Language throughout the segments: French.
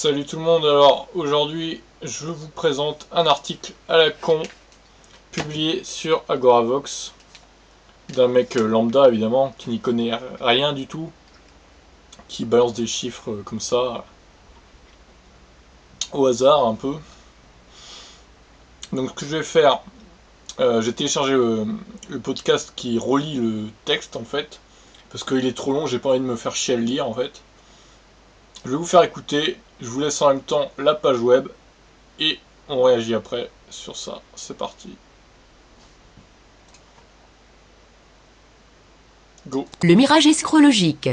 Salut tout le monde, alors aujourd'hui je vous présente un article à la con publié sur Agoravox d'un mec lambda évidemment qui n'y connaît rien du tout, qui balance des chiffres comme ça au hasard un peu. Donc ce que je vais faire, j'ai téléchargé le podcast qui relie le texte en fait, parce qu'il est trop long, j'ai pas envie de me faire chier à le lire en fait. Je vais vous faire écouter, je vous laisse en même temps la page web et on réagit après sur ça. C'est parti. Go. Le mirage escrologique.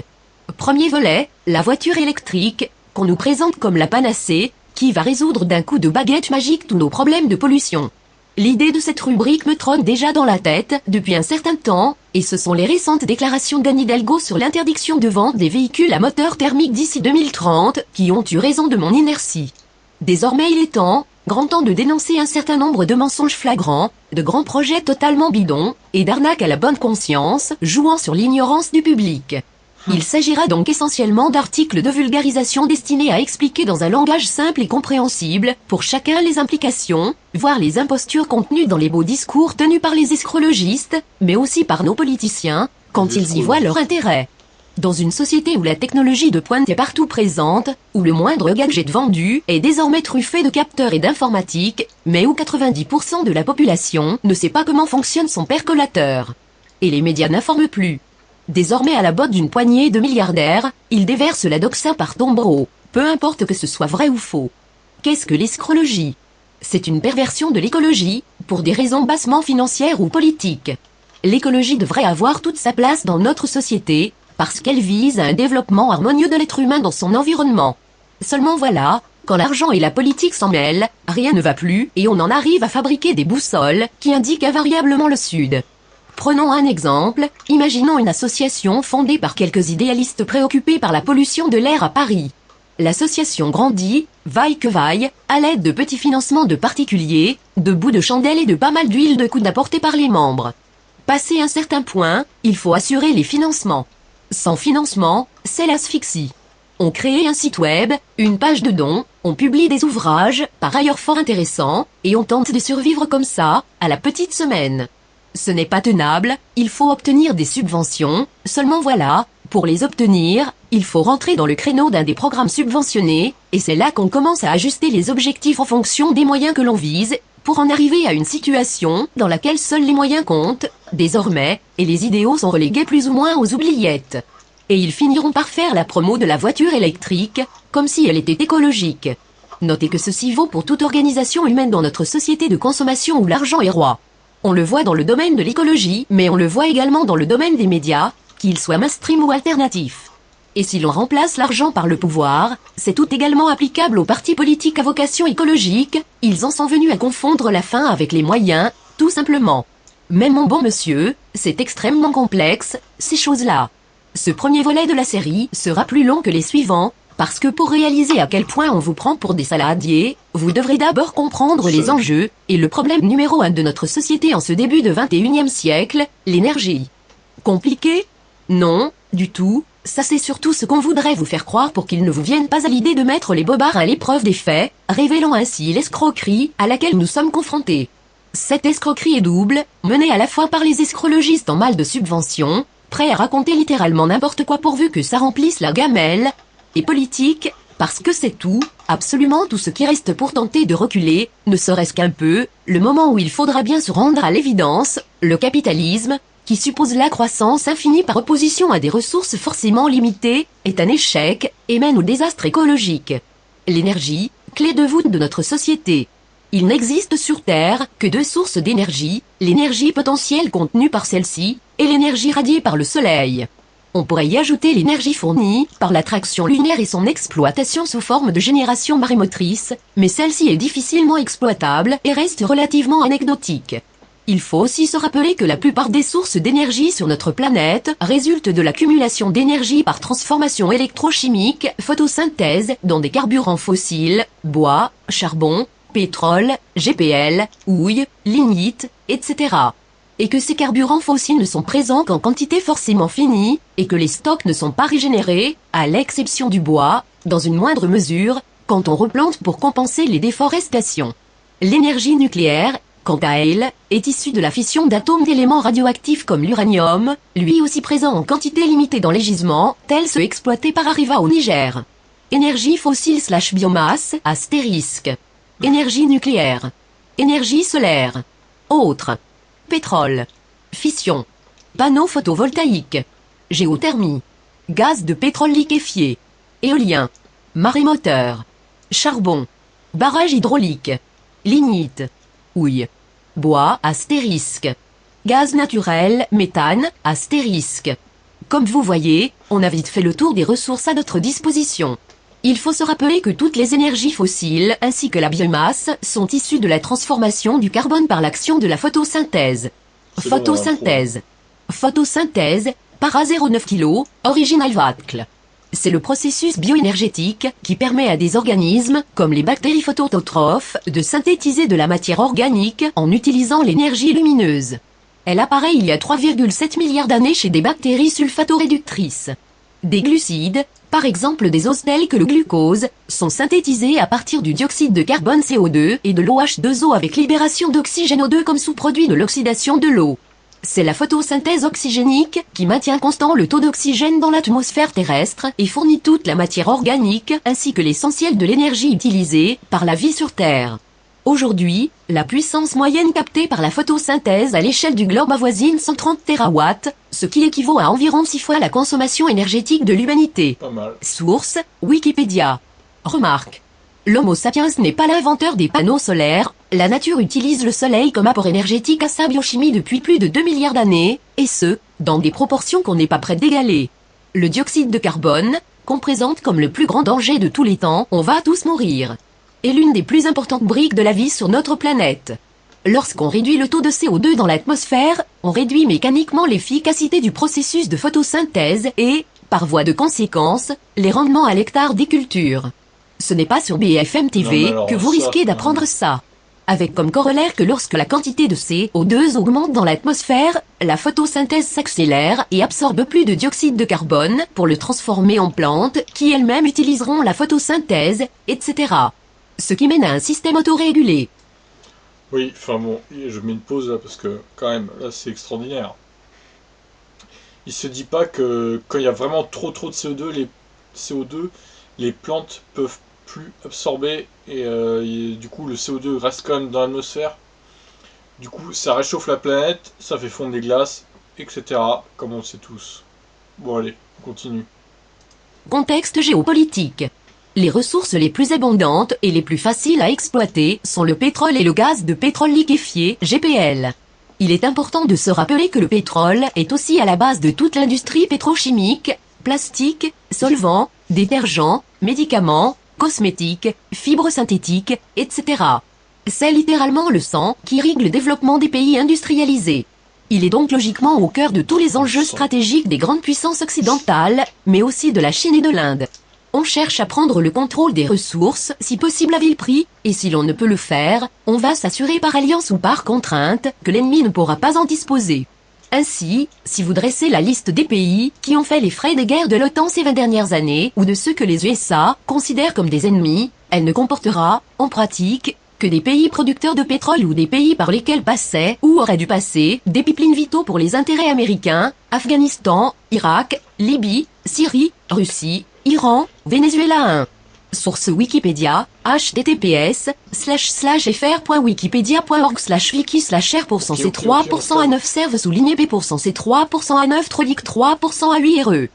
Premier volet, la voiture électrique, qu'on nous présente comme la panacée, qui va résoudre d'un coup de baguette magique tous nos problèmes de pollution. L'idée de cette rubrique me trône déjà dans la tête depuis un certain temps, et ce sont les récentes déclarations d'Anne Hidalgo sur l'interdiction de vente des véhicules à moteur thermique d'ici 2030 qui ont eu raison de mon inertie. Désormais il est temps, grand temps de dénoncer un certain nombre de mensonges flagrants, de grands projets totalement bidons, et d'arnaques à la bonne conscience, jouant sur l'ignorance du public. Il s'agira donc essentiellement d'articles de vulgarisation destinés à expliquer dans un langage simple et compréhensible, pour chacun les implications, voire les impostures contenues dans les beaux discours tenus par les escrologistes, mais aussi par nos politiciens, quand ils y voient leur intérêt. Dans une société où la technologie de pointe est partout présente, où le moindre gadget vendu est désormais truffé de capteurs et d'informatique, mais où 90% de la population ne sait pas comment fonctionne son percolateur. Et les médias n'informent plus. Désormais à la botte d'une poignée de milliardaires, ils déversent la doxa par tombereau, peu importe que ce soit vrai ou faux. Qu'est-ce que l'escrologie? C'est une perversion de l'écologie, pour des raisons bassement financières ou politiques. L'écologie devrait avoir toute sa place dans notre société, parce qu'elle vise à un développement harmonieux de l'être humain dans son environnement. Seulement voilà, quand l'argent et la politique s'en mêlent, rien ne va plus et on en arrive à fabriquer des boussoles qui indiquent invariablement le sud. Prenons un exemple, imaginons une association fondée par quelques idéalistes préoccupés par la pollution de l'air à Paris. L'association grandit, vaille que vaille, à l'aide de petits financements de particuliers, de bouts de chandelle et de pas mal d'huile de coude apportée par les membres. Passé un certain point, il faut assurer les financements. Sans financement, c'est l'asphyxie. On crée un site web, une page de dons, on publie des ouvrages, par ailleurs fort intéressants, et on tente de survivre comme ça, à la petite semaine. Ce n'est pas tenable, il faut obtenir des subventions, seulement voilà, pour les obtenir, il faut rentrer dans le créneau d'un des programmes subventionnés, et c'est là qu'on commence à ajuster les objectifs en fonction des moyens que l'on vise, pour en arriver à une situation dans laquelle seuls les moyens comptent, désormais, et les idéaux sont relégués plus ou moins aux oubliettes. Et ils finiront par faire la promo de la voiture électrique, comme si elle était écologique. Notez que ceci vaut pour toute organisation humaine dans notre société de consommation où l'argent est roi. On le voit dans le domaine de l'écologie, mais on le voit également dans le domaine des médias, qu'ils soient mainstream ou alternatifs. Et si l'on remplace l'argent par le pouvoir, c'est tout également applicable aux partis politiques à vocation écologique, ils en sont venus à confondre la fin avec les moyens, tout simplement. Mais mon bon monsieur, c'est extrêmement complexe, ces choses-là. Ce premier volet de la série sera plus long que les suivants, parce que pour réaliser à quel point on vous prend pour des saladiers, vous devrez d'abord comprendre les enjeux, et le problème numéro 1 de notre société en ce début de 21e siècle, l'énergie. Compliqué? Non, du tout, ça c'est surtout ce qu'on voudrait vous faire croire pour qu'il ne vous vienne pas à l'idée de mettre les bobards à l'épreuve des faits, révélant ainsi l'escroquerie à laquelle nous sommes confrontés. Cette escroquerie est double, menée à la fois par les escrologistes en mal de subvention, prêts à raconter littéralement n'importe quoi pourvu que ça remplisse la gamelle, et politique, parce que c'est tout, absolument tout ce qui reste pour tenter de reculer, ne serait-ce qu'un peu, le moment où il faudra bien se rendre à l'évidence, le capitalisme, qui suppose la croissance infinie par opposition à des ressources forcément limitées, est un échec, et mène au désastre écologique. L'énergie, clé de voûte de notre société. Il n'existe sur Terre que deux sources d'énergie, l'énergie potentielle contenue par celle-ci, et l'énergie radiée par le Soleil. On pourrait y ajouter l'énergie fournie par l'attraction lunaire et son exploitation sous forme de génération marémotrice, mais celle-ci est difficilement exploitable et reste relativement anecdotique. Il faut aussi se rappeler que la plupart des sources d'énergie sur notre planète résultent de l'accumulation d'énergie par transformation électrochimique, photosynthèse, dans des carburants fossiles, bois, charbon, pétrole, GPL, houille, lignite, etc. Et que ces carburants fossiles ne sont présents qu'en quantité forcément finie, et que les stocks ne sont pas régénérés, à l'exception du bois, dans une moindre mesure, quand on replante pour compenser les déforestations. L'énergie nucléaire, quant à elle, est issue de la fission d'atomes d'éléments radioactifs comme l'uranium, lui aussi présent en quantité limitée dans les gisements, tels ceux exploités par Areva au Niger. Énergie fossile/biomasse, astérisque. Énergie nucléaire. Énergie solaire. Autres. Pétrole. Fission. Panneaux photovoltaïques. Géothermie. Gaz de pétrole liquéfié. Éolien. Marémoteur. Charbon. Barrage hydraulique. Lignite. Houille. Bois, astérisque. Gaz naturel, méthane, astérisque. Comme vous voyez, on a vite fait le tour des ressources à notre disposition. Il faut se rappeler que toutes les énergies fossiles ainsi que la biomasse sont issues de la transformation du carbone par l'action de la photosynthèse. Photosynthèse. Photosynthèse, para 0,9 kg, original Vatcle. C'est le processus bioénergétique qui permet à des organismes, comme les bactéries phototrophes, de synthétiser de la matière organique en utilisant l'énergie lumineuse. Elle apparaît il y a 3,7 milliards d'années chez des bactéries sulfatoréductrices. Des glucides, par exemple des oses tels que le glucose, sont synthétisés à partir du dioxyde de carbone CO2 et de l'OH2O avec libération d'oxygène O2 comme sous-produit de l'oxydation de l'eau. C'est la photosynthèse oxygénique qui maintient constant le taux d'oxygène dans l'atmosphère terrestre et fournit toute la matière organique ainsi que l'essentiel de l'énergie utilisée par la vie sur Terre. Aujourd'hui, la puissance moyenne captée par la photosynthèse à l'échelle du globe avoisine 130 TW, ce qui équivaut à environ 6 fois la consommation énergétique de l'humanité. Pas mal. Source, Wikipédia. Remarque. L'Homo sapiens n'est pas l'inventeur des panneaux solaires, la nature utilise le soleil comme apport énergétique à sa biochimie depuis plus de 2 milliards d'années, et ce, dans des proportions qu'on n'est pas prêt d'égaler. Le dioxyde de carbone, qu'on présente comme le plus grand danger de tous les temps, on va tous mourir, est l'une des plus importantes briques de la vie sur notre planète. Lorsqu'on réduit le taux de CO2 dans l'atmosphère, on réduit mécaniquement l'efficacité du processus de photosynthèse et, par voie de conséquence, les rendements à l'hectare des cultures. Ce n'est pas sur BFM TV que vous risquez d'apprendre ça. Avec comme corollaire que lorsque la quantité de CO2 augmente dans l'atmosphère, la photosynthèse s'accélère et absorbe plus de dioxyde de carbone pour le transformer en plantes qui elles-mêmes utiliseront la photosynthèse, etc. Ce qui mène à un système autorégulé. Oui, enfin bon, je mets une pause là parce que quand même, là c'est extraordinaire. Il se dit pas que quand il y a vraiment trop de CO2, les plantes peuvent plus absorber et du coup le CO2 reste quand même dans l'atmosphère. Du coup ça réchauffe la planète, ça fait fondre des glaces, etc. Comme on le sait tous. Bon allez, on continue. Contexte géopolitique. Les ressources les plus abondantes et les plus faciles à exploiter sont le pétrole et le gaz de pétrole liquéfié, GPL. Il est important de se rappeler que le pétrole est aussi à la base de toute l'industrie pétrochimique, plastique, solvants, détergents, médicaments, cosmétiques, fibres synthétiques, etc. C'est littéralement le sang qui irrigue le développement des pays industrialisés. Il est donc logiquement au cœur de tous les enjeux stratégiques des grandes puissances occidentales, mais aussi de la Chine et de l'Inde. On cherche à prendre le contrôle des ressources, si possible à vil prix, et si l'on ne peut le faire, on va s'assurer par alliance ou par contrainte que l'ennemi ne pourra pas en disposer. Ainsi, si vous dressez la liste des pays qui ont fait les frais des guerres de l'OTAN ces 20 dernières années, ou de ceux que les USA considèrent comme des ennemis, elle ne comportera, en pratique, que des pays producteurs de pétrole ou des pays par lesquels passaient, ou auraient dû passer, des pipelines vitaux pour les intérêts américains, Afghanistan, Irak, Libye, Syrie, Russie, Iran, Venezuela 1. Source Wikipédia, https://fr.wikipedia.org/wiki/r%c3% à 9 serve souligné p%c3% à 9 trolique 3% à 8 re.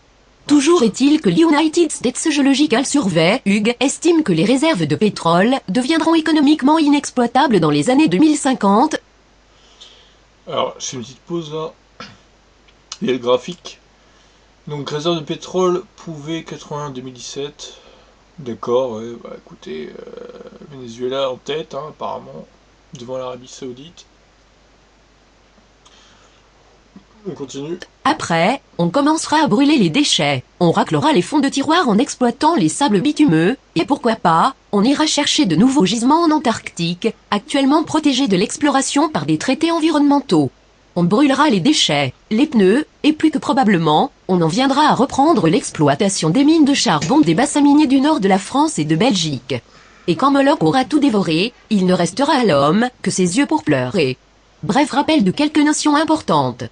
Toujours est-il que l'United States Geological Survey, UG, estime que les réserves de pétrole deviendront économiquement inexploitables dans les années 2050. Alors, je fais une petite pause là. Il y a le graphique. Donc, réserve de pétrole prouvée 81-2017. D'accord, ouais, bah écoutez, Venezuela en tête, hein, apparemment, devant l'Arabie Saoudite. On continue. Après, on commencera à brûler les déchets, on raclera les fonds de tiroir en exploitant les sables bitumeux, et pourquoi pas, on ira chercher de nouveaux gisements en Antarctique, actuellement protégés de l'exploration par des traités environnementaux. On brûlera les déchets, les pneus, et plus que probablement, on en viendra à reprendre l'exploitation des mines de charbon des bassins miniers du nord de la France et de Belgique. Et quand Moloch aura tout dévoré, il ne restera à l'homme que ses yeux pour pleurer. Bref rappel de quelques notions importantes.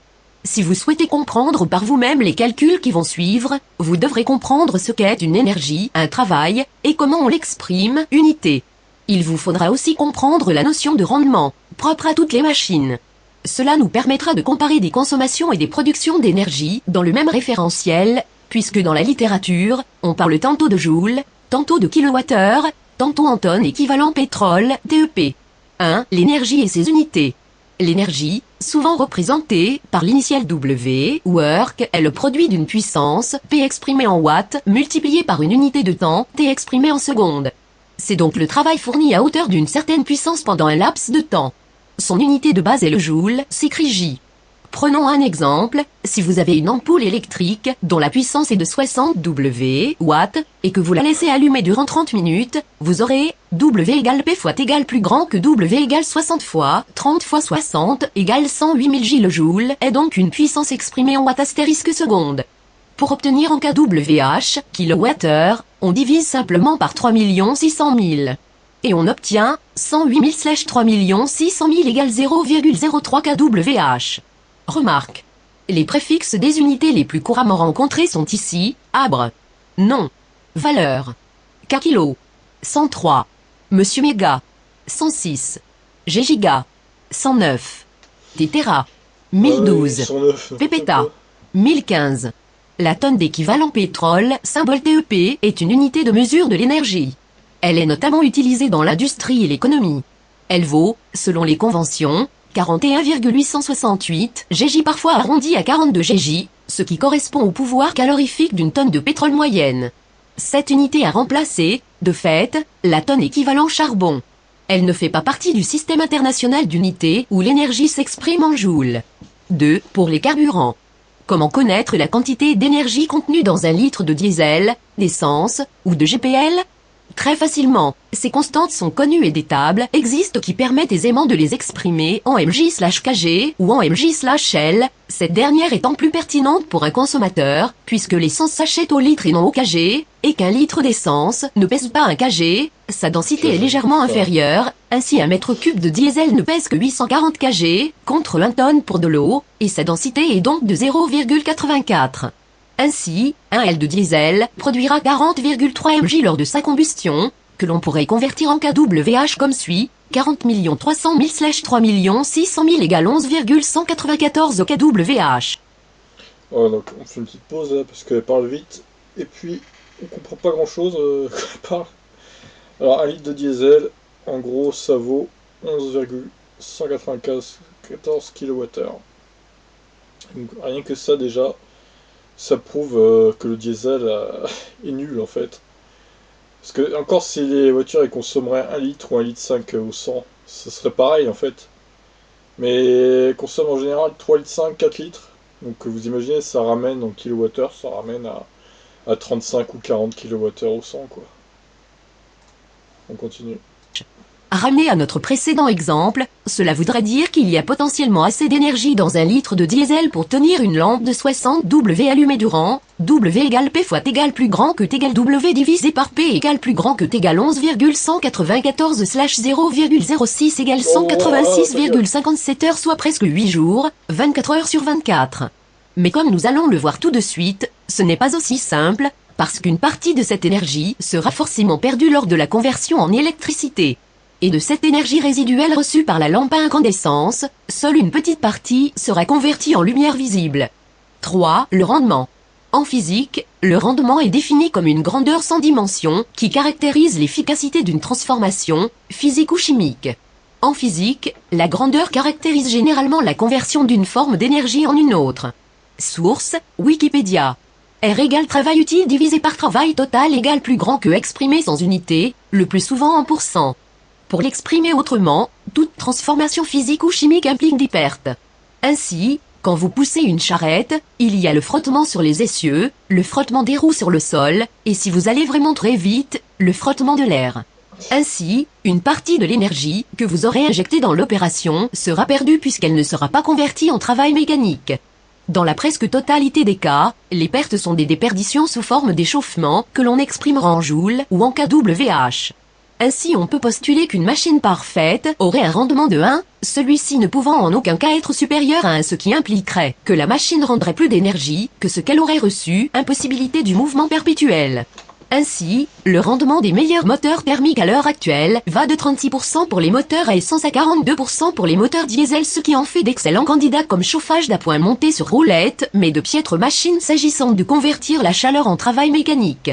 Si vous souhaitez comprendre par vous-même les calculs qui vont suivre, vous devrez comprendre ce qu'est une énergie, un travail, et comment on l'exprime, unité. Il vous faudra aussi comprendre la notion de rendement, propre à toutes les machines. Cela nous permettra de comparer des consommations et des productions d'énergie dans le même référentiel, puisque dans la littérature, on parle tantôt de joules, tantôt de kilowattheures, tantôt en tonnes équivalent pétrole, TEP. 1. L'énergie et ses unités. L'énergie, souvent représentée par l'initiale W, work, est le produit d'une puissance, P exprimée en watts, multipliée par une unité de temps, T exprimée en secondes. C'est donc le travail fourni à hauteur d'une certaine puissance pendant un laps de temps. Son unité de base est le joule, s'écrit J. Prenons un exemple, si vous avez une ampoule électrique dont la puissance est de 60 W, watts, et que vous la laissez allumer durant 30 minutes, vous aurez W égale P fois T égale plus grand que W égale 60 fois 30 fois 60 égale 108 000 gilojoule, est donc une puissance exprimée en watts astérisque seconde. Pour obtenir en kWh, kilowattheure, on divise simplement par 3 600 000. Et on obtient 108 000 / 3 600 000 égale 0,03 kWh. Remarque. Les préfixes des unités les plus couramment rencontrés sont ici, abre, nom, valeur, K-kilo, 103, Monsieur méga, 106, G-giga, 109, Tétéra, 1012, Pépéta, 1015. La tonne d'équivalent pétrole, symbole TEP, est une unité de mesure de l'énergie. Elle est notamment utilisée dans l'industrie et l'économie. Elle vaut, selon les conventions, 41,868 GJ parfois arrondi à 42 GJ, ce qui correspond au pouvoir calorifique d'une tonne de pétrole moyenne. Cette unité a remplacé, de fait, la tonne équivalent charbon. Elle ne fait pas partie du système international d'unités où l'énergie s'exprime en joules. 2. Pour les carburants. Comment connaître la quantité d'énergie contenue dans un litre de diesel, d'essence ou de GPL ? Très facilement, ces constantes sont connues et des tables existent qui permettent aisément de les exprimer en mj/kg ou en mj/L, cette dernière étant plus pertinente pour un consommateur, puisque l'essence s'achète au litre et non au kg, et qu'un litre d'essence ne pèse pas un kg, sa densité est légèrement inférieure, ainsi un mètre cube de diesel ne pèse que 840 kg, contre 1 tonne pour de l'eau, et sa densité est donc de 0,84. Ainsi, un L de diesel produira 40,3 mJ lors de sa combustion, que l'on pourrait convertir en kWh comme suit, 40 300 000 / 3 600 000 égale 11,194 kWh. Voilà, donc on fait une petite pause là, parce qu'elle parle vite, et puis on comprend pas grand chose quand elle parle. Alors un litre de diesel, en gros ça vaut 11,194 kWh. Donc rien que ça déjà, ça prouve que le diesel est nul en fait. Parce que encore si les voitures elles consommeraient 1 litre ou 1,5 litre au 100, ce serait pareil en fait. Mais elles consomment en général 3,5 litres, 4 litres. Donc vous imaginez, ça ramène en kilowattheure, ça ramène à 35 ou 40 kWh au 100 quoi. On continue. Ramené à notre précédent exemple, cela voudrait dire qu'il y a potentiellement assez d'énergie dans un litre de diesel pour tenir une lampe de 60 W allumée durant W égale P fois T égale plus grand que T égale W divisé par P égale plus grand que T égale 11,194 / 0,06 égale 186,57 heures, soit presque 8 jours, 24 heures sur 24. Mais comme nous allons le voir tout de suite, ce n'est pas aussi simple, parce qu'une partie de cette énergie sera forcément perdue lors de la conversion en électricité. Et de cette énergie résiduelle reçue par la lampe à incandescence, seule une petite partie sera convertie en lumière visible. 3. Le rendement. En physique, le rendement est défini comme une grandeur sans dimension qui caractérise l'efficacité d'une transformation, physique ou chimique. En physique, la grandeur caractérise généralement la conversion d'une forme d'énergie en une autre. Source, Wikipédia. R égale travail utile divisé par travail total égale plus grand que exprimé sans unité, le plus souvent en pourcent. Pour l'exprimer autrement, toute transformation physique ou chimique implique des pertes. Ainsi, quand vous poussez une charrette, il y a le frottement sur les essieux, le frottement des roues sur le sol, et si vous allez vraiment très vite, le frottement de l'air. Ainsi, une partie de l'énergie que vous aurez injectée dans l'opération sera perdue puisqu'elle ne sera pas convertie en travail mécanique. Dans la presque totalité des cas, les pertes sont des déperditions sous forme d'échauffement que l'on exprimera en joules ou en kWh. Ainsi on peut postuler qu'une machine parfaite aurait un rendement de 1, celui-ci ne pouvant en aucun cas être supérieur à 1, ce qui impliquerait que la machine rendrait plus d'énergie que ce qu'elle aurait reçu, impossibilité du mouvement perpétuel. Ainsi, le rendement des meilleurs moteurs thermiques à l'heure actuelle va de 36% pour les moteurs à essence à 42% pour les moteurs diesel, ce qui en fait d'excellents candidats comme chauffage d'appoint monté sur roulette, mais de piètres machines s'agissant de convertir la chaleur en travail mécanique.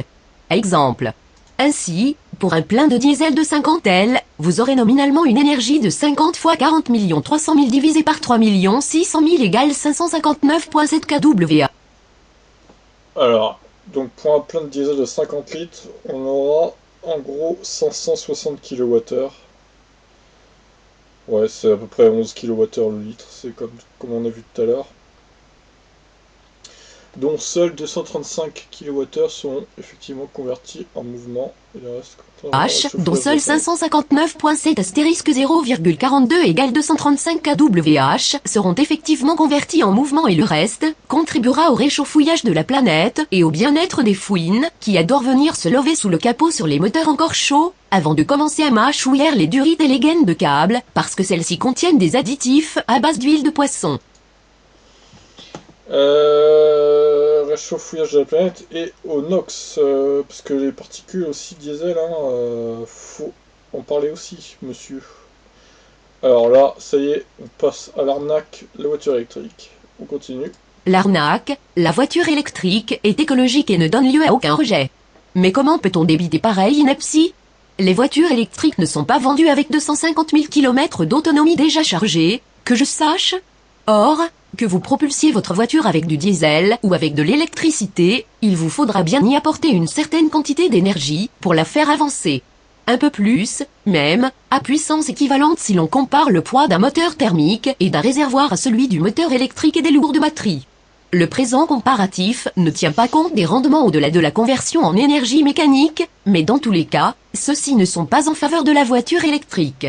Exemple. Ainsi, pour un plein de diesel de 50 L, vous aurez nominalement une énergie de 50 fois 40 300 000 divisé par 3 600 000 égale 559,7 kWh. Alors, donc pour un plein de diesel de 50 litres, on aura en gros 560 kWh. Ouais, c'est à peu près 11 kWh le litre, c'est comme on a vu tout à l'heure. Dont seuls 235 kWh seront effectivement convertis en mouvement. Et le reste, dont seuls 559,7 astérisque 0,42 égale 235 kWh seront effectivement convertis en mouvement, et le reste contribuera au réchauffouillage de la planète et au bien-être des fouines qui adorent venir se lever sous le capot sur les moteurs encore chauds avant de commencer à mâchouiller les durites et les gaines de câbles parce que celles-ci contiennent des additifs à base d'huile de poisson. Réchauffouillage de la planète et au NOx, parce que les particules aussi diesel, faut en parler aussi, monsieur. Alors là, ça y est, on passe à l'arnaque, la voiture électrique. On continue. L'arnaque, la voiture électrique est écologique et ne donne lieu à aucun rejet. Mais comment peut-on débiter pareille ineptie ? Les voitures électriques ne sont pas vendues avec 250 000 km d'autonomie déjà chargée, que je sache. Or, que vous propulsiez votre voiture avec du diesel ou avec de l'électricité, il vous faudra bien y apporter une certaine quantité d'énergie pour la faire avancer. Un peu plus, même, à puissance équivalente si l'on compare le poids d'un moteur thermique et d'un réservoir à celui du moteur électrique et des lourdes batteries. Le présent comparatif ne tient pas compte des rendements au-delà de la conversion en énergie mécanique, mais dans tous les cas, ceux-ci ne sont pas en faveur de la voiture électrique.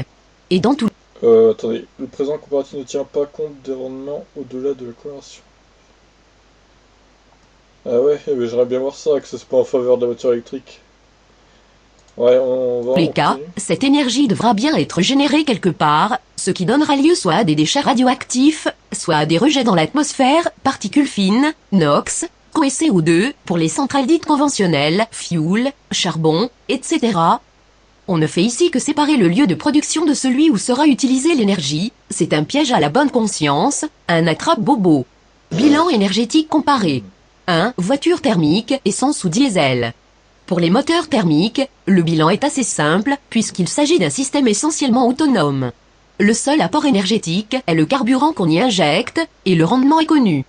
Et dans tout attendez, le présent comparatif ne tient pas compte des rendements au-delà de la conversion. Ah ouais, mais j'aimerais bien voir ça, que ce soit pas en faveur de la voiture électrique. Ouais, on va... les cas, cette énergie devra bien être générée quelque part, ce qui donnera lieu soit à des déchets radioactifs, soit à des rejets dans l'atmosphère, particules fines, NOx, CO et CO2, pour les centrales dites conventionnelles, fioul, charbon, etc. On ne fait ici que séparer le lieu de production de celui où sera utilisée l'énergie, c'est un piège à la bonne conscience, un attrape-bobo. Bilan énergétique comparé. 1. Voiture thermique, essence ou diesel. Pour les moteurs thermiques, le bilan est assez simple, puisqu'il s'agit d'un système essentiellement autonome. Le seul apport énergétique est le carburant qu'on y injecte, et le rendement est connu.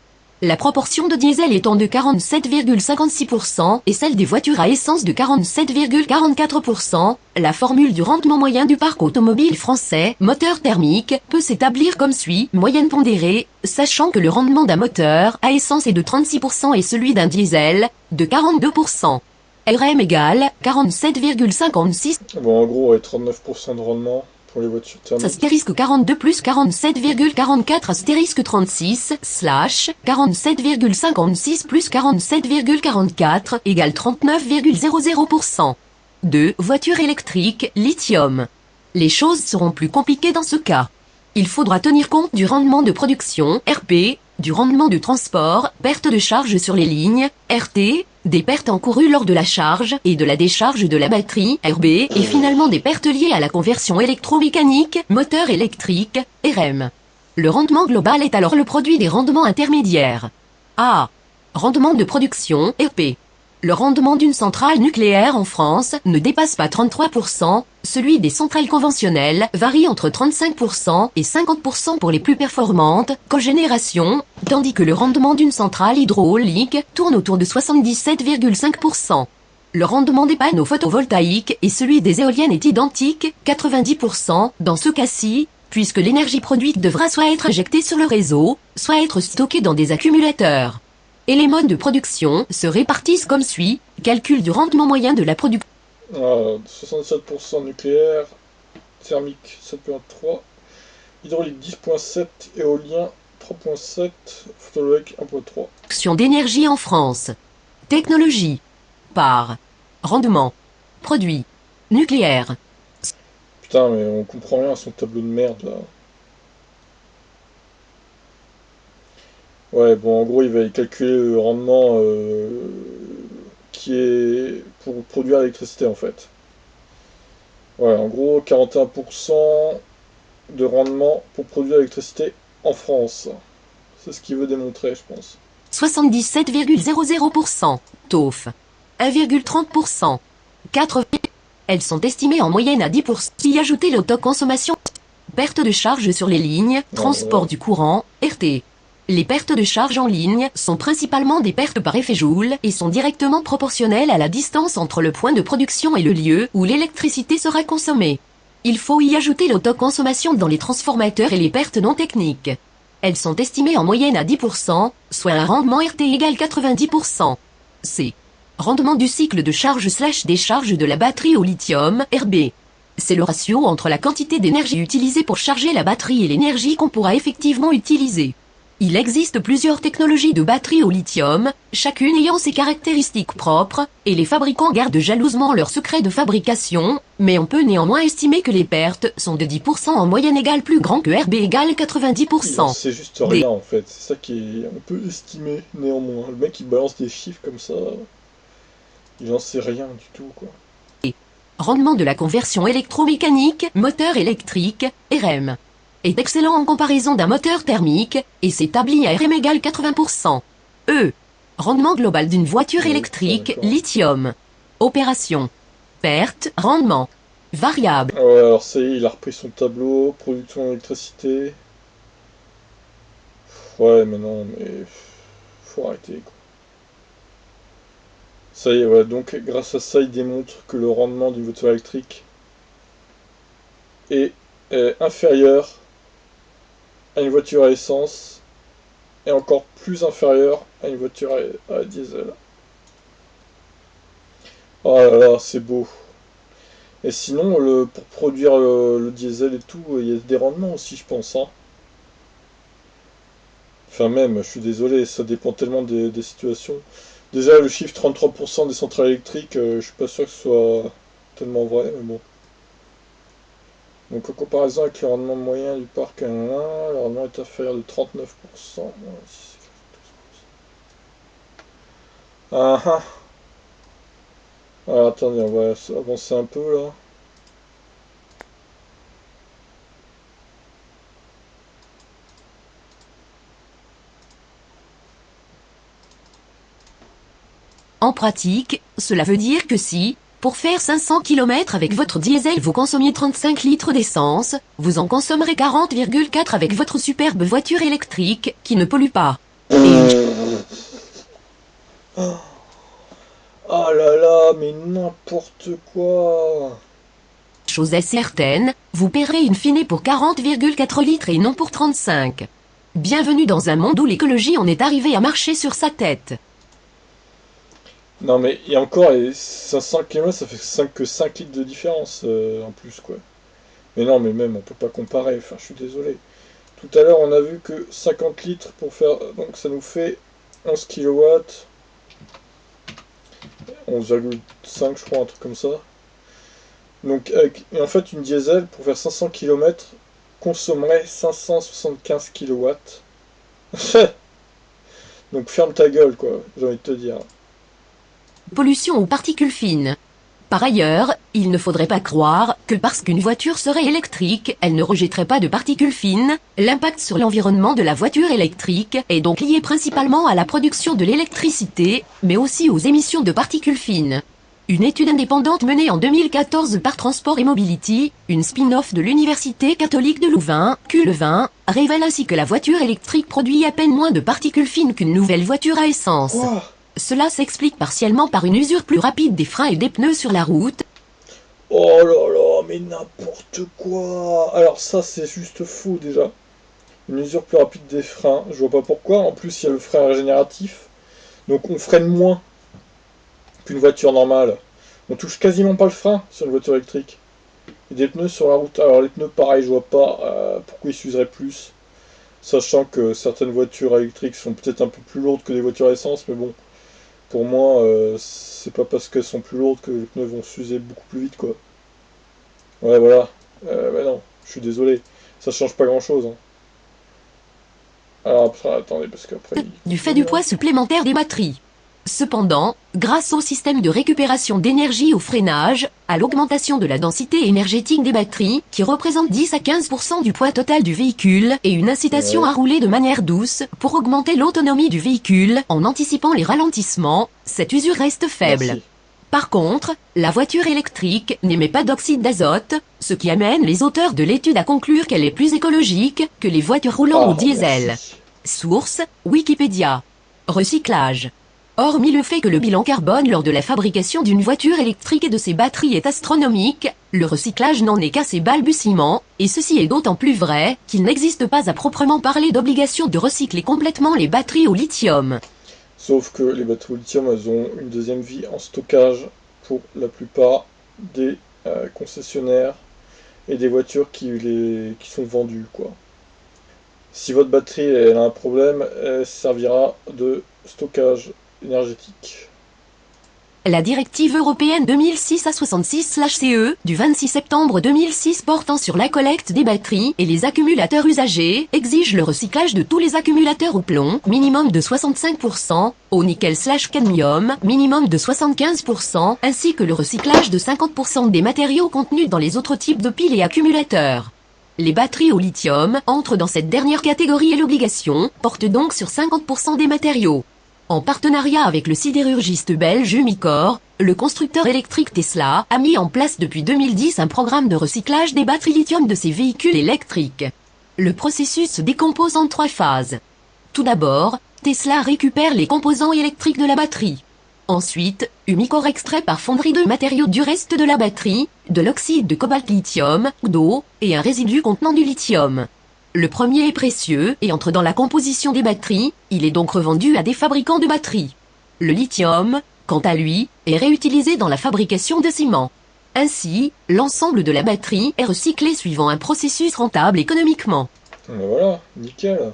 La proportion de diesel étant de 47,56% et celle des voitures à essence de 47,44%, la formule du rendement moyen du parc automobile français, moteur thermique, peut s'établir comme suit, moyenne pondérée, sachant que le rendement d'un moteur à essence est de 36% et celui d'un diesel, de 42%. RM égale 47,56. Bon, en gros, 39% de rendement pour les voitures thermiques. Astérisque 42 plus 47,44 astérisque 36 slash 47,56 plus 47,44 égale 39,00%. 2. Voiture électrique, lithium. Les choses seront plus compliquées dans ce cas. Il faudra tenir compte du rendement de production, RP, du rendement de transport, perte de charge sur les lignes, RT, des pertes encourues lors de la charge et de la décharge de la batterie, RB, et finalement des pertes liées à la conversion électromécanique, moteur électrique, RM. Le rendement global est alors le produit des rendements intermédiaires. A. Rendement de production, RP. Le rendement d'une centrale nucléaire en France ne dépasse pas 33%, celui des centrales conventionnelles varie entre 35% et 50% pour les plus performantes, cogénération, tandis que le rendement d'une centrale hydraulique tourne autour de 77,5%. Le rendement des panneaux photovoltaïques et celui des éoliennes est identique, 90%, dans ce cas-ci, puisque l'énergie produite devra soit être injectée sur le réseau, soit être stockée dans des accumulateurs. Et les modes de production se répartissent comme suit, calcul du rendement moyen de la production. Voilà, 67% nucléaire, thermique 7,3, hydraulique 10,7, éolien 3,7, photovoltaïque 1,3. Production d'énergie en France. Technologie. Part. Rendement. Produit. Nucléaire. Putain, mais on comprend rien à son tableau de merde là. Ouais, bon, en gros, il va calculer le rendement qui est pour produire l'électricité en fait. Ouais, en gros, 41% de rendement pour produire l'électricité en France. C'est ce qu'il veut démontrer, je pense. 77,00%. TOF. 1,30%. 4. Elles sont estimées en moyenne à 10%. Y ajouter l'autoconsommation. Perte de charge sur les lignes, transport du courant, RT. Les pertes de charge en ligne sont principalement des pertes par effet Joule et sont directement proportionnelles à la distance entre le point de production et le lieu où l'électricité sera consommée. Il faut y ajouter l'autoconsommation dans les transformateurs et les pertes non techniques. Elles sont estimées en moyenne à 10%, soit un rendement RT égale 90%. C. Rendement du cycle de charge/décharge de la batterie au lithium, RB. C'est le ratio entre la quantité d'énergie utilisée pour charger la batterie et l'énergie qu'on pourra effectivement utiliser. Il existe plusieurs technologies de batteries au lithium, chacune ayant ses caractéristiques propres, et les fabricants gardent jalousement leur secret de fabrication, mais on peut néanmoins estimer que les pertes sont de 10% en moyenne égale plus grand que RB égale 90%. C'est juste rien en fait, c'est ça qui est... On peut estimer néanmoins. Le mec il balance des chiffres comme ça, il en sait rien du tout quoi. Rendement de la conversion électromécanique, moteur électrique, RM. Est excellent en comparaison d'un moteur thermique, et s'établit à RM égale 80%. E. Rendement global d'une voiture électrique, lithium. Opération. Perte, rendement. Variable. Ouais, alors ça y est, il a repris son tableau, production d'électricité. Ouais, mais non, mais... Faut arrêter quoi. Ça y est, voilà, donc grâce à ça, il démontre que le rendement d'une voiture électrique est inférieur à une voiture à essence et encore plus inférieur à une voiture à diesel. Oh là là, c'est beau. Et sinon, pour produire le diesel et tout, il y a des rendements aussi, je pense. Hein. Enfin même, je suis désolé, ça dépend tellement des situations. Déjà, le chiffre 33% des centrales électriques, je suis pas sûr que ce soit tellement vrai, mais bon. Donc en comparaison avec le rendement moyen du parc 1, le rendement est inférieur de 39%. Ouais, si ah ah. Alors attendez, on va avancer un peu là. En pratique, cela veut dire que si, pour faire 500 km avec votre diesel vous consommiez 35 litres d'essence, vous en consommerez 40,4 avec votre superbe voiture électrique, qui ne pollue pas. Oh là là, mais n'importe quoi. Chose est certaine, vous paierez in fine pour 40,4 litres et non pour 35. Bienvenue dans un monde où l'écologie en est arrivée à marcher sur sa tête. Non mais, et encore, les 500 km, ça fait que 5 litres de différence en plus, quoi. Mais non, mais même, on peut pas comparer, enfin, je suis désolé. Tout à l'heure, on a vu que 50 litres pour faire... Donc ça nous fait 11 kilowatts, 11,5 je crois, un truc comme ça. Donc, et en fait, une diesel, pour faire 500 km, consommerait 575 kilowatts. Donc ferme ta gueule, quoi, j'ai envie de te dire. Pollution aux particules fines. Par ailleurs, il ne faudrait pas croire que parce qu'une voiture serait électrique, elle ne rejetterait pas de particules fines. L'impact sur l'environnement de la voiture électrique est donc lié principalement à la production de l'électricité, mais aussi aux émissions de particules fines. Une étude indépendante menée en 2014 par Transport et Mobility, une spin-off de l'Université catholique de Louvain, Q-Leuven, révèle ainsi que la voiture électrique produit à peine moins de particules fines qu'une nouvelle voiture à essence. Quoi ? Cela s'explique partiellement par une usure plus rapide des freins et des pneus sur la route. Oh là là, mais n'importe quoi. Alors ça, c'est juste faux déjà. Une usure plus rapide des freins, je vois pas pourquoi. En plus, il y a le frein régénératif. Donc on freine moins qu'une voiture normale. On touche quasiment pas le frein sur une voiture électrique. Et des pneus sur la route. Alors les pneus, pareil, je vois pas pourquoi ils s'useraient plus. Sachant que certaines voitures électriques sont peut-être un peu plus lourdes que des voitures à essence, mais bon, pour moi, c'est pas parce qu'elles sont plus lourdes que les pneus vont s'user beaucoup plus vite, quoi. Ouais, voilà. Bah non, je suis désolé. Ça change pas grand-chose, hein. Alors après, attendez, parce qu'après... Du fait du poids supplémentaire des batteries. Cependant, grâce au système de récupération d'énergie au freinage, à l'augmentation de la densité énergétique des batteries, qui représente 10 à 15% du poids total du véhicule, et une incitation à rouler de manière douce, pour augmenter l'autonomie du véhicule, en anticipant les ralentissements, cette usure reste faible. Merci. Par contre, la voiture électrique n'émet pas d'oxyde d'azote, ce qui amène les auteurs de l'étude à conclure qu'elle est plus écologique que les voitures roulant au diesel. Merci. Source, Wikipédia. Recyclage. Hormis le fait que le bilan carbone lors de la fabrication d'une voiture électrique et de ses batteries est astronomique, le recyclage n'en est qu'à ses balbutiements, et ceci est d'autant plus vrai qu'il n'existe pas à proprement parler d'obligation de recycler complètement les batteries au lithium. Sauf que les batteries au lithium, elles ont une deuxième vie en stockage pour la plupart des concessionnaires et des voitures qui sont vendues, quoi. Si votre batterie elle a un problème, elle servira de stockage énergétique. La directive européenne 2006/66/CE du 26 septembre 2006 portant sur la collecte des batteries et les accumulateurs usagés exige le recyclage de tous les accumulateurs au plomb, minimum de 65%, au nickel/cadmium, minimum de 75%, ainsi que le recyclage de 50% des matériaux contenus dans les autres types de piles et accumulateurs. Les batteries au lithium entrent dans cette dernière catégorie et l'obligation porte donc sur 50% des matériaux. En partenariat avec le sidérurgiste belge Umicore, le constructeur électrique Tesla a mis en place depuis 2010 un programme de recyclage des batteries lithium de ses véhicules électriques. Le processus se décompose en 3 phases. Tout d'abord, Tesla récupère les composants électriques de la batterie. Ensuite, Umicore extrait par fonderie de matériaux du reste de la batterie, de l'oxyde de cobalt-lithium, d'eau, et un résidu contenant du lithium. Le premier est précieux et entre dans la composition des batteries, il est donc revendu à des fabricants de batteries. Le lithium, quant à lui, est réutilisé dans la fabrication de ciment. Ainsi, l'ensemble de la batterie est recyclé suivant un processus rentable économiquement. Ben voilà, nickel.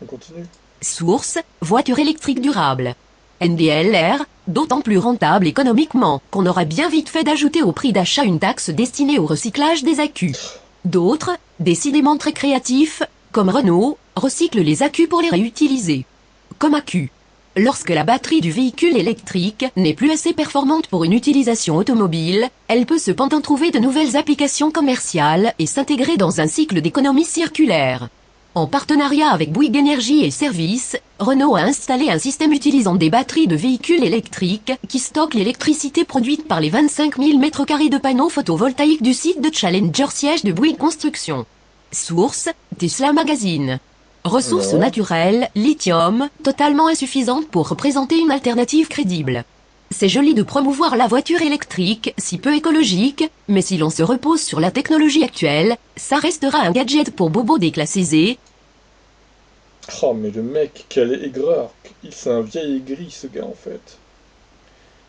On continue. Source, voiture électrique durable. NDLR, d'autant plus rentable économiquement qu'on aura bien vite fait d'ajouter au prix d'achat une taxe destinée au recyclage des accus. D'autres, décidément très créatifs, comme Renault, recyclent les accus pour les réutiliser. Comme accus. Lorsque la batterie du véhicule électrique n'est plus assez performante pour une utilisation automobile, elle peut cependant trouver de nouvelles applications commerciales et s'intégrer dans un cycle d'économie circulaire. En partenariat avec Bouygues Énergie et Services, Renault a installé un système utilisant des batteries de véhicules électriques qui stockent l'électricité produite par les 25 000 m² de panneaux photovoltaïques du site de Challenger siège de Bouygues Construction. Source, Tesla Magazine. Ressources naturelles, lithium, totalement insuffisantes pour représenter une alternative crédible. C'est joli de promouvoir la voiture électrique, si peu écologique, mais si l'on se repose sur la technologie actuelle, ça restera un gadget pour bobos déclassés aisés. Oh mais le mec, quel aigreur. C'est un vieil aigri ce gars en fait.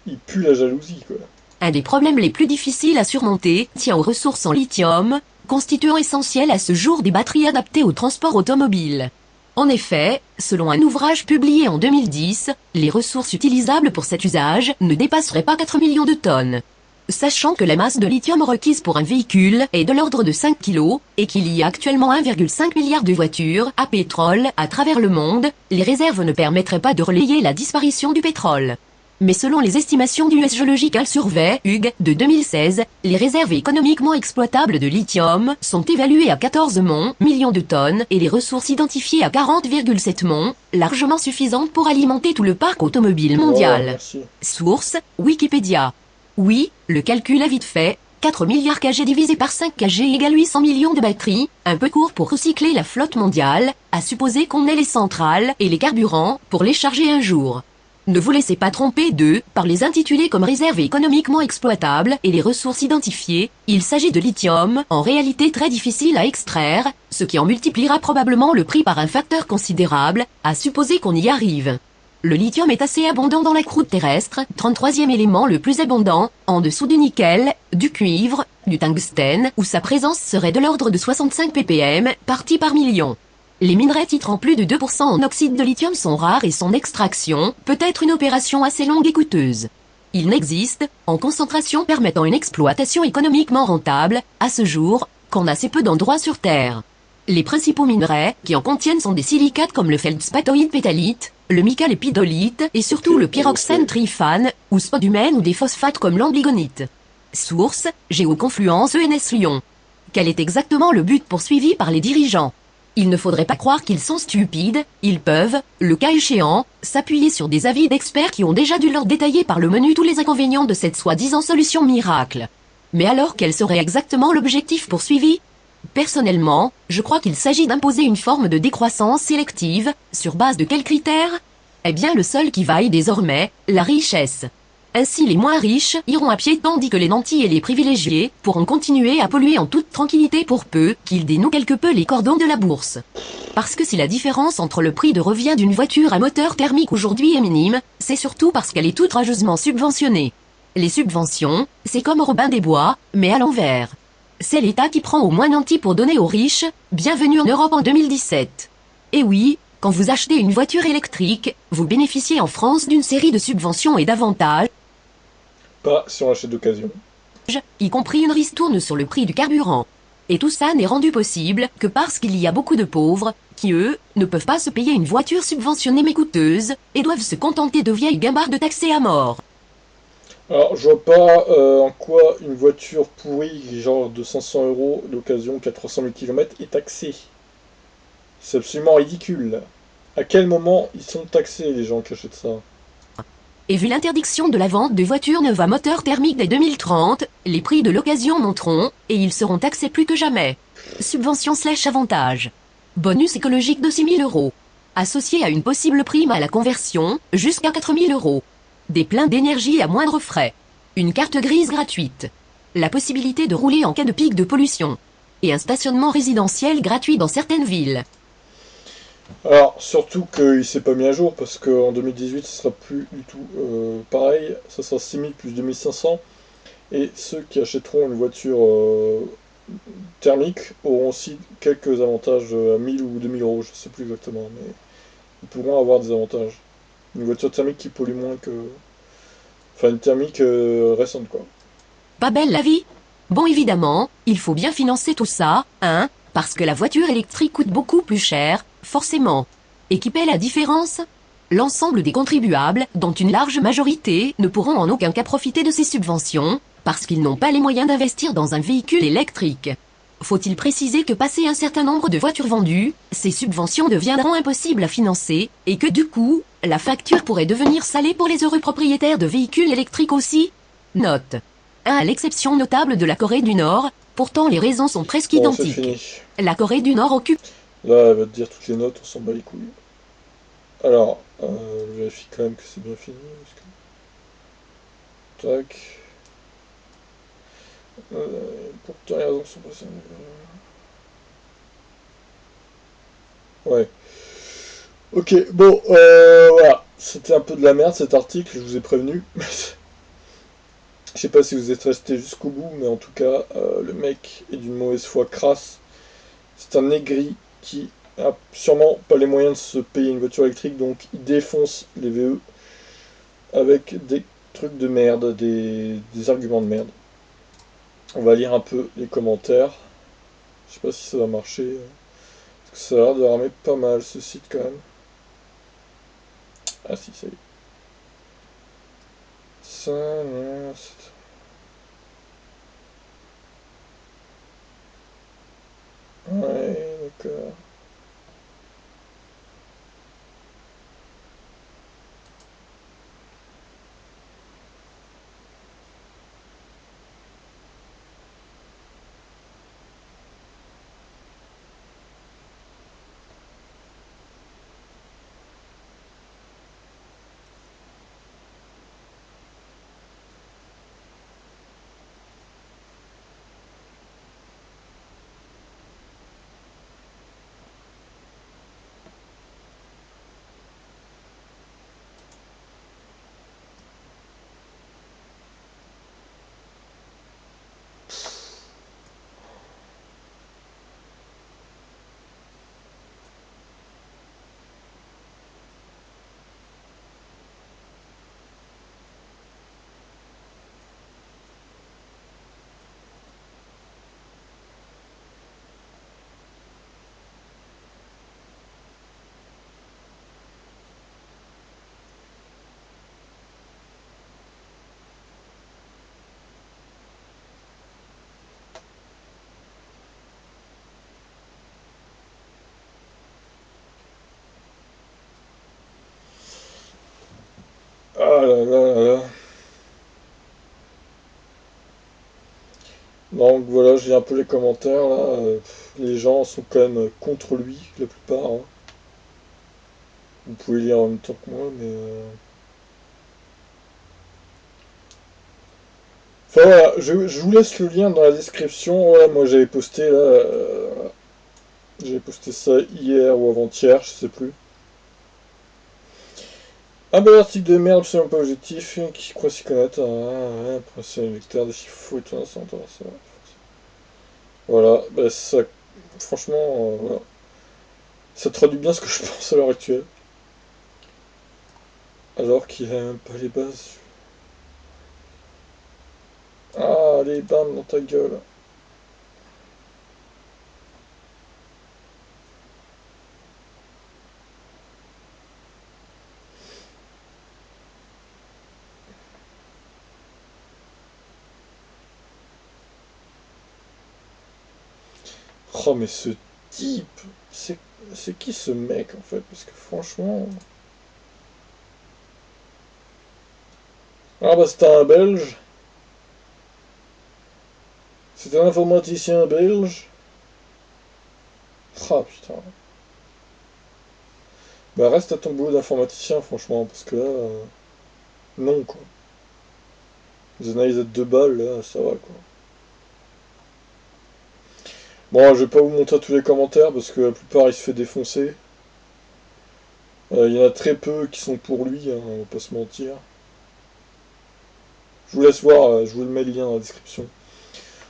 Il pue la jalousie quoi. Un des problèmes les plus difficiles à surmonter tient aux ressources en lithium, constituant essentiel à ce jour des batteries adaptées au transport automobile. En effet, selon un ouvrage publié en 2010, les ressources utilisables pour cet usage ne dépasseraient pas 4 millions de tonnes. Sachant que la masse de lithium requise pour un véhicule est de l'ordre de 5 kg, et qu'il y a actuellement 1,5 milliard de voitures à pétrole à travers le monde, les réserves ne permettraient pas de relayer la disparition du pétrole. Mais selon les estimations du US Geological Survey, UG, de 2016, les réserves économiquement exploitables de lithium sont évaluées à 14 millions de tonnes et les ressources identifiées à 40,7 monts, largement suffisantes pour alimenter tout le parc automobile mondial. Source, Wikipédia. Oui, le calcul est vite fait, 4 milliards kg divisé par 5 kg égale 800 millions de batteries, un peu court pour recycler la flotte mondiale, à supposer qu'on ait les centrales et les carburants pour les charger un jour. Ne vous laissez pas tromper par les intitulés comme réserves économiquement exploitables et les ressources identifiées, il s'agit de lithium, en réalité très difficile à extraire, ce qui en multipliera probablement le prix par un facteur considérable, à supposer qu'on y arrive. Le lithium est assez abondant dans la croûte terrestre, 33e élément le plus abondant, en dessous du nickel, du cuivre, du tungstène, où sa présence serait de l'ordre de 65 ppm, partie par million. Les minerais titrant plus de 2% en oxyde de lithium sont rares et son extraction peut être une opération assez longue et coûteuse. Il n'existe, en concentration permettant une exploitation économiquement rentable, à ce jour, qu'en assez peu d'endroits sur Terre. Les principaux minerais qui en contiennent sont des silicates comme le feldspathoïde pétalite, le mica lépidolite et surtout le pyroxène trifane, ou spodumène ou des phosphates comme l'amblygonite. Source, Géoconfluence ENS Lyon. Quel est exactement le but poursuivi par les dirigeants? Il ne faudrait pas croire qu'ils sont stupides, ils peuvent, le cas échéant, s'appuyer sur des avis d'experts qui ont déjà dû leur détailler par le menu tous les inconvénients de cette soi-disant solution miracle. Mais alors quel serait exactement l'objectif poursuivi? Personnellement, je crois qu'il s'agit d'imposer une forme de décroissance sélective, sur base de quels critères? Eh bien le seul qui vaille désormais, la richesse. Ainsi les moins riches iront à pied tandis que les nantis et les privilégiés pourront continuer à polluer en toute tranquillité pour peu qu'ils dénouent quelque peu les cordons de la bourse. Parce que si la différence entre le prix de revient d'une voiture à moteur thermique aujourd'hui est minime, c'est surtout parce qu'elle est outrageusement subventionnée. Les subventions, c'est comme Robin des Bois, mais à l'envers. C'est l'État qui prend aux moins nantis pour donner aux riches, bienvenue en Europe en 2017. Et oui, quand vous achetez une voiture électrique, vous bénéficiez en France d'une série de subventions et d'avantages, Pas si on achète d'occasion. y compris une ristourne sur le prix du carburant. Et tout ça n'est rendu possible que parce qu'il y a beaucoup de pauvres, qui eux, ne peuvent pas se payer une voiture subventionnée mais coûteuse, et doivent se contenter de vieilles guimbardes taxées à mort. Alors, je vois pas en quoi une voiture pourrie, genre de 500 euros d'occasion qui a 300 000 km, est taxée. C'est absolument ridicule. À quel moment ils sont taxés, les gens qui achètent ça? Et vu l'interdiction de la vente de voitures neuves à moteur thermique dès 2030, les prix de l'occasion monteront, et ils seront taxés plus que jamais. Subvention/avantage. Bonus écologique de 6 000 euros. Associé à une possible prime à la conversion, jusqu'à 4 000 euros. Des pleins d'énergie à moindre frais. Une carte grise gratuite. La possibilité de rouler en cas de pic de pollution. Et un stationnement résidentiel gratuit dans certaines villes. Alors, surtout qu'il s'est pas mis à jour, parce qu'en 2018, ce sera plus du tout pareil. Ça sera 6 000 plus 2 500. Et ceux qui achèteront une voiture thermique auront aussi quelques avantages à 1 000 ou 2 000 euros, je sais plus exactement, mais ils pourront avoir des avantages. Une voiture thermique qui pollue moins que... Enfin, une thermique récente, quoi. Pas belle la vie? Bon évidemment, il faut bien financer tout ça, hein, parce que la voiture électrique coûte beaucoup plus cher, forcément. Et qui paie la différence? L'ensemble des contribuables, dont une large majorité, ne pourront en aucun cas profiter de ces subventions, parce qu'ils n'ont pas les moyens d'investir dans un véhicule électrique. Faut-il préciser que passé un certain nombre de voitures vendues, ces subventions deviendront impossibles à financer, et que du coup, la facture pourrait devenir salée pour les heureux propriétaires de véhicules électriques aussi? Note. À l'exception notable de la Corée du Nord, pourtant les raisons sont presque Bon, c'est identiques. fini. La Corée du Nord occupe Là, elle va te dire toutes les notes, on s'en bat les couilles. Alors, je vérifie quand même que c'est bien fini. Tac. Pourtant, les raisons sont pas... Ouais. Ok, bon, voilà. C'était un peu de la merde cet article, je vous ai prévenu. Je sais pas si vous êtes resté jusqu'au bout, mais en tout cas, le mec est d'une mauvaise foi crasse. C'est un aigri qui a sûrement pas les moyens de se payer une voiture électrique, donc il défonce les VE avec des trucs de merde, des arguments de merde. On va lire un peu les commentaires. Je sais pas si ça va marcher. Parce que ça a l'air de ramer pas mal ce site quand même. Ah si, ça y est. Ça, non, ouais, d'accord. Donc voilà, j'ai un peu les commentaires là. Les gens sont quand même contre lui, la plupart, hein. Vous pouvez lire en même temps que moi, mais. Enfin voilà, je vous laisse le lien dans la description. Voilà, moi j'avais posté là. J'avais posté ça hier ou avant-hier, je sais plus. Un bel article de merde, absolument pas objectif, qui croit s'y connaître. Après c'est un lecteur des chiffres faux et tout ça, ça. Voilà, bah ça. Franchement, voilà. Ça traduit bien ce que je pense à l'heure actuelle. Alors qu'il a même pas les bases. Ah, allez, bam, dans ta gueule. Oh, mais ce type, c'est qui ce mec en fait? Parce que franchement. Ah, bah c'était un belge. C'était un informaticien belge. Ah, putain. Bah, reste à ton boulot d'informaticien, franchement, parce que là. Non, quoi. Les analyses à 2 balles, là, ça va, quoi. Bon, je vais pas vous montrer tous les commentaires parce que la plupart il se fait défoncer. Il y en a très peu qui sont pour lui, hein, on va pas se mentir. Je vous laisse voir, je vous mets le lien dans la description.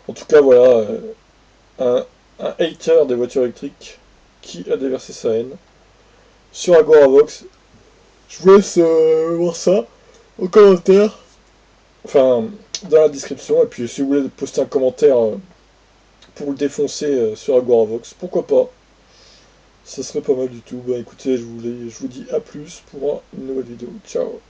En tout cas, voilà, un, un hater des voitures électriques qui a déversé sa haine sur Agoravox. Je vous laisse voir ça en commentaire, enfin dans la description. Et puis si vous voulez poster un commentaire pour le défoncer sur Agoravox, pourquoi pas. Ça serait pas mal du tout. Bah écoutez, je vous dis à plus pour une nouvelle vidéo. Ciao.